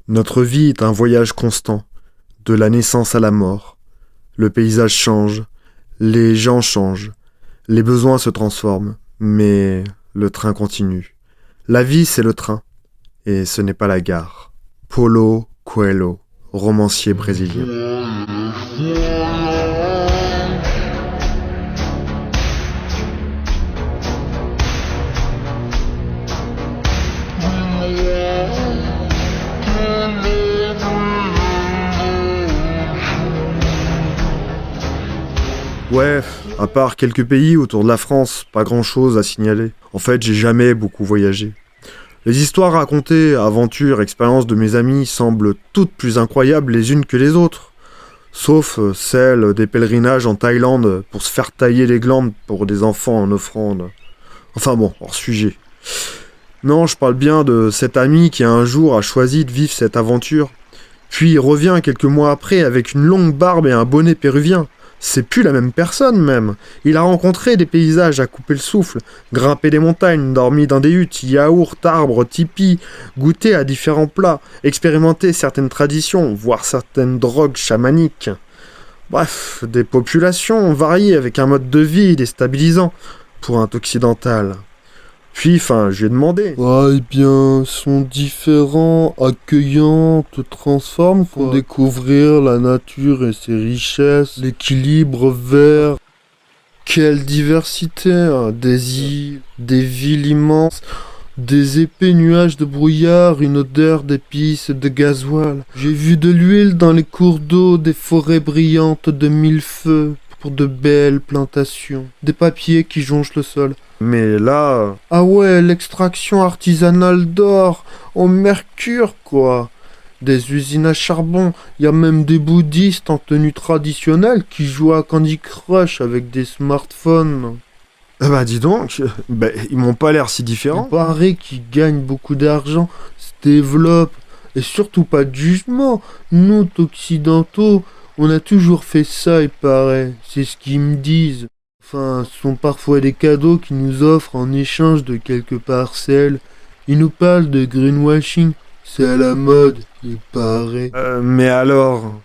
Notre vie est un voyage constant, de la naissance à la mort. Le paysage change, les gens changent, les besoins se transforment, mais le train continue. La vie, c'est le train, et ce n'est pas la gare. Paulo Coelho, romancier brésilien. Ouais, à part quelques pays autour de la France, pas grand-chose à signaler. En fait, j'ai jamais beaucoup voyagé. Les histoires racontées, aventures, expériences de mes amis semblent toutes plus incroyables les unes que les autres. Sauf celle des pèlerinages en Thaïlande pour se faire tailler les glandes pour des enfants en offrande. Enfin bon, hors sujet. Non, je parle bien de cet ami qui un jour a choisi de vivre cette aventure. Puis il revient quelques mois après avec une longue barbe et un bonnet péruvien. C'est plus la même personne même. Il a rencontré des paysages à couper le souffle, grimpé des montagnes, dormi dans des huttes, yaourts, arbres, tipis, goûté à différents plats, expérimenté certaines traditions, voire certaines drogues chamaniques. Bref, des populations variées avec un mode de vie déstabilisant pour un occidental. Puis, je lui ai demandé. Ah, eh bien, sont différents, accueillants, te transforment pour découvrir la nature et ses richesses, l'équilibre vert. Quelle diversité, hein. Des îles, des villes immenses, des épais nuages de brouillard, une odeur d'épices et de gasoil. J'ai vu de l'huile dans les cours d'eau, des forêts brillantes de mille feux pour de belles plantations, des papiers qui jonchent le sol. Mais là... Ah ouais, l'extraction artisanale d'or, au mercure, quoi. Des usines à charbon, y a même des bouddhistes en tenue traditionnelle qui jouent à Candy Crush avec des smartphones. dis donc, ils m'ont pas l'air si différents. Il paraît qu'ils gagnent beaucoup d'argent, se développent, et surtout pas de jugement. Nous, occidentaux, on a toujours fait ça, il paraît. C'est ce qu'ils me disent. Enfin, ce sont parfois des cadeaux qu'ils nous offrent en échange de quelques parcelles. Ils nous parlent de greenwashing. C'est à la mode, il paraît. Mais alors...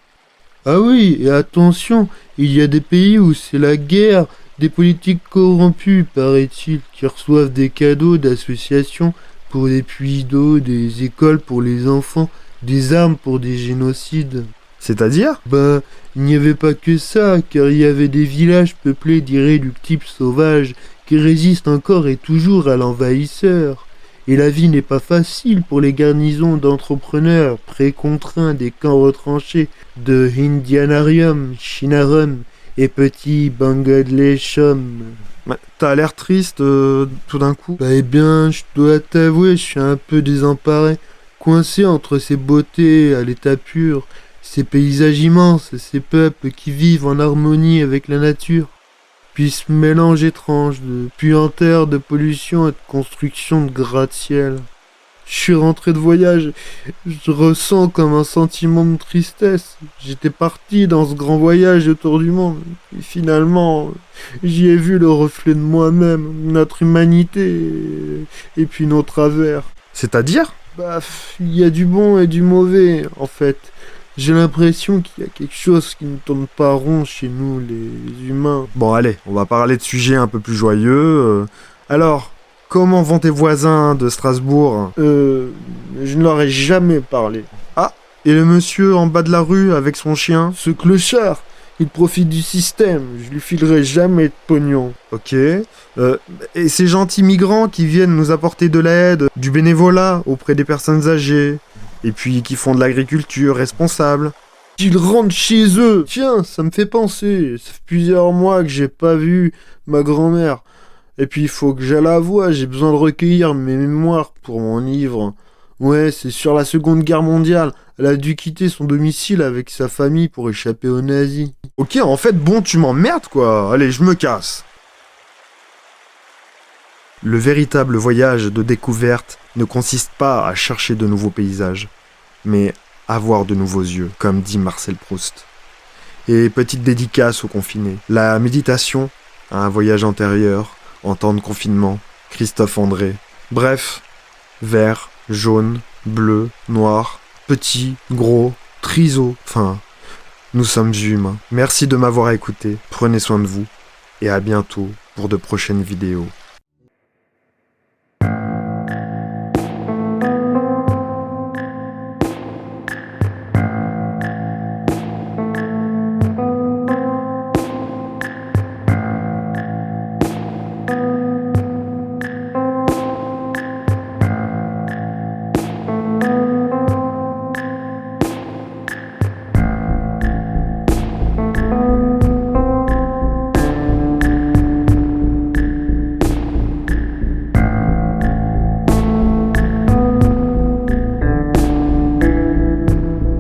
Ah oui, et attention, il y a des pays où c'est la guerre, des politiques corrompus, paraît-il, qui reçoivent des cadeaux d'associations pour des puits d'eau, des écoles pour les enfants, des armes pour des génocides. C'est-à-dire ? Il n'y avait pas que ça, car il y avait des villages peuplés d'irréductibles sauvages qui résistent encore et toujours à l'envahisseur. Et la vie n'est pas facile pour les garnisons d'entrepreneurs précontraints des camps retranchés de Indianarium, Chinarum et Petit Bangladeshum. T'as l'air triste tout d'un coup. Eh bien, je dois t'avouer, je suis un peu désemparé, coincé entre ces beautés à l'état pur, ces paysages immenses, ces peuples qui vivent en harmonie avec la nature. Puis ce mélange étrange de puanteur, de pollution et de construction de gratte-ciel. Je suis rentré de voyage, je ressens comme un sentiment de tristesse. J'étais parti dans ce grand voyage autour du monde. Et finalement, j'y ai vu le reflet de moi-même, notre humanité, et puis nos travers. C'est-à-dire ? Il y a du bon et du mauvais, en fait. J'ai l'impression qu'il y a quelque chose qui ne tourne pas rond chez nous, les humains. Bon, allez, on va parler de sujets un peu plus joyeux. Alors, comment vont tes voisins de Strasbourg ? Je ne leur ai jamais parlé. Ah, et le monsieur en bas de la rue avec son chien ? Ce clochard, il profite du système. Je lui filerai jamais de pognon. Ok. Et ces gentils migrants qui viennent nous apporter de l'aide, du bénévolat auprès des personnes âgées, et puis qui font de l'agriculture responsable. Qu'ils rentrent chez eux. Tiens, ça me fait penser. Ça fait plusieurs mois que j'ai pas vu ma grand-mère. Et puis il faut que j'aille la voir. J'ai besoin de recueillir mes mémoires pour mon livre. Ouais, c'est sur la Seconde Guerre mondiale. Elle a dû quitter son domicile avec sa famille pour échapper aux nazis. Ok, en fait, bon, tu m'emmerdes, quoi. Allez, je me casse. Le véritable voyage de découverte ne consiste pas à chercher de nouveaux paysages, mais à avoir de nouveaux yeux, comme dit Marcel Proust. Et petite dédicace aux confinés. La méditation, un voyage antérieur, en temps de confinement, Christophe André. Bref, vert, jaune, bleu, noir, petits, gros, triso, enfin, nous sommes humains. Merci de m'avoir écouté, prenez soin de vous, et à bientôt pour de prochaines vidéos.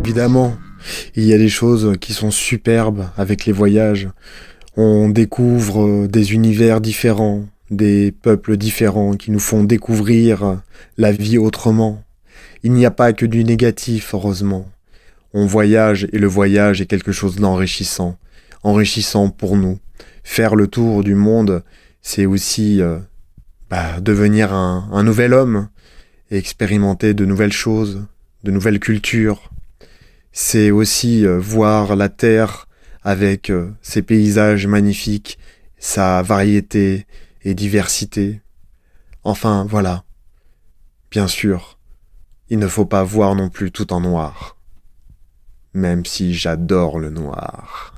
Évidemment, il y a des choses qui sont superbes avec les voyages. On découvre des univers différents, des peuples différents qui nous font découvrir la vie autrement. Il n'y a pas que du négatif, heureusement. On voyage et le voyage est quelque chose d'enrichissant, enrichissant pour nous. Faire le tour du monde, c'est aussi devenir un nouvel homme et expérimenter de nouvelles choses, de nouvelles cultures. C'est aussi voir la Terre avec ses paysages magnifiques, sa variété et diversité. Enfin, voilà. Bien sûr, il ne faut pas voir non plus tout en noir. Même si j'adore le noir.